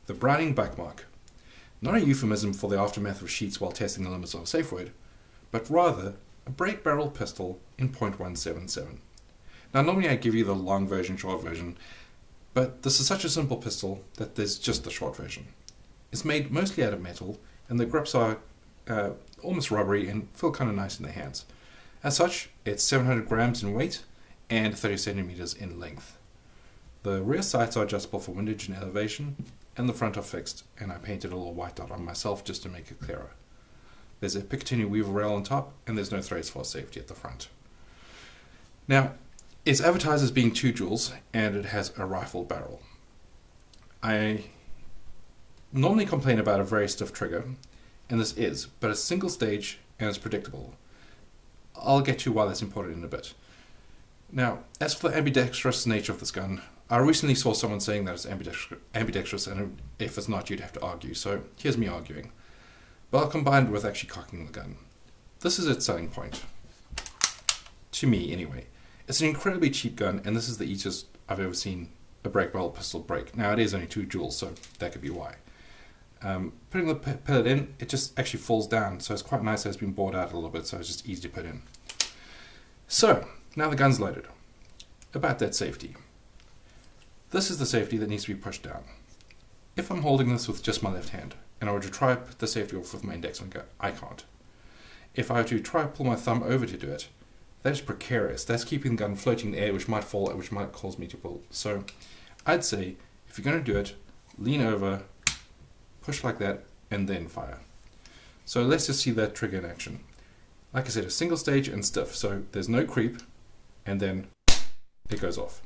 the Browning Buckmark. Not a euphemism for the aftermath of sheets while testing the limits of a safe word, but rather a break barrel pistol in .177. Now normally I give you the long version, short version, but this is such a simple pistol that there's just the short version. It's made mostly out of metal, and the grips are almost rubbery and feel kind of nice in the hands. As such, it's 700 grams in weight and 30 centimeters in length. The rear sights are adjustable for windage and elevation, and the front are fixed, and I painted a little white dot on myself just to make it clearer. There's a Picatinny weaver rail on top, and there's no threads for safety at the front. Now, it's advertised as being 2 joules, and it has a rifle barrel. I normally complain about a very stiff trigger, and this is, but it's single stage and it's predictable. I'll get to why that's important in a bit. Now, as for the ambidextrous nature of this gun, I recently saw someone saying that it's ambidextrous, and if it's not, you'd have to argue, so here's me arguing. But I'll combine it with actually cocking the gun. This is its selling point. To me, anyway. It's an incredibly cheap gun, and this is the easiest I've ever seen a break barrel pistol break. Now, it is only 2 joules, so that could be why. Putting the pellet in, it just actually falls down, so it's quite nice that it's been bored out a little bit, so it's just easy to put in. So, now the gun's loaded. About that safety. This is the safety that needs to be pushed down. If I'm holding this with just my left hand, and I were to try to put the safety off with my index finger, I can't. If I were to try to pull my thumb over to do it, that is precarious. That's keeping the gun floating in the air, which might fall, which might cause me to pull. So, I'd say, if you're going to do it, lean over, push like that, and then fire. So let's just see that trigger in action. Like I said, a single stage and stiff, so there's no creep, and then it goes off.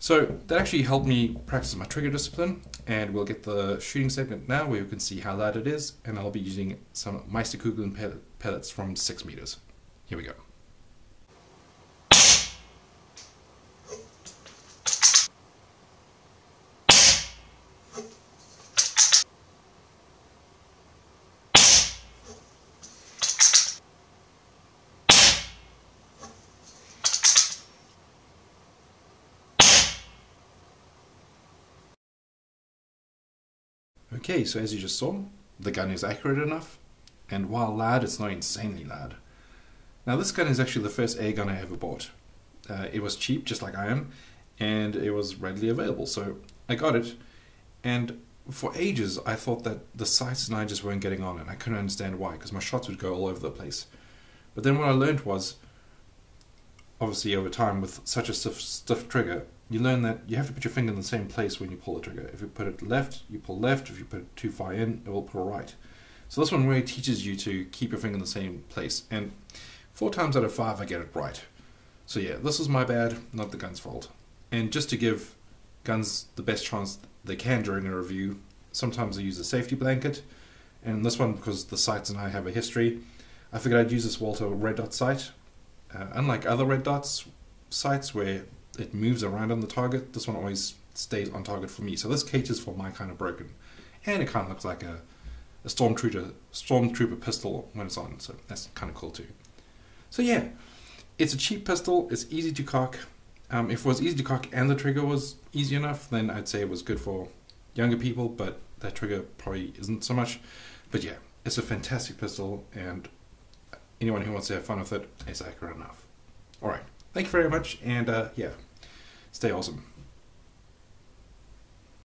So that actually helped me practice my trigger discipline, and we'll get the shooting segment now where you can see how loud it is, and I'll be using some Meisterkugeln pellets from 6 meters. Here we go. Okay, so as you just saw, the gun is accurate enough, and while loud, it's not insanely loud. Now this gun is actually the first Airgun I ever bought. It was cheap, just like I am, and it was readily available, so I got it. And for ages, I thought that the sights and I just weren't getting on, and I couldn't understand why, because my shots would go all over the place. But then what I learned was, obviously over time, with such a stiff trigger, you learn that you have to put your finger in the same place when you pull the trigger. If you put it left, you pull left. If you put it too far in, it will pull right. So this one really teaches you to keep your finger in the same place. And 4 times out of 5, I get it right. So yeah, this is my bad, not the gun's fault. And just to give guns the best chance they can during a review, sometimes I use a safety blanket. And this one, because the sights and I have a history, I figured I'd use this Walter red dot sight. Unlike other red dots sights where it moves around on the target, this one always stays on target for me. So this caters for my kind of broken. And it kind of looks like a stormtrooper pistol when it's on, so that's kind of cool too. So yeah, it's a cheap pistol, it's easy to cock. If it was easy to cock and the trigger was easy enough, then I'd say it was good for younger people, but that trigger probably isn't so much. But yeah, it's a fantastic pistol, and anyone who wants to have fun with it, it's accurate enough. Alright, thank you very much, and yeah, stay awesome.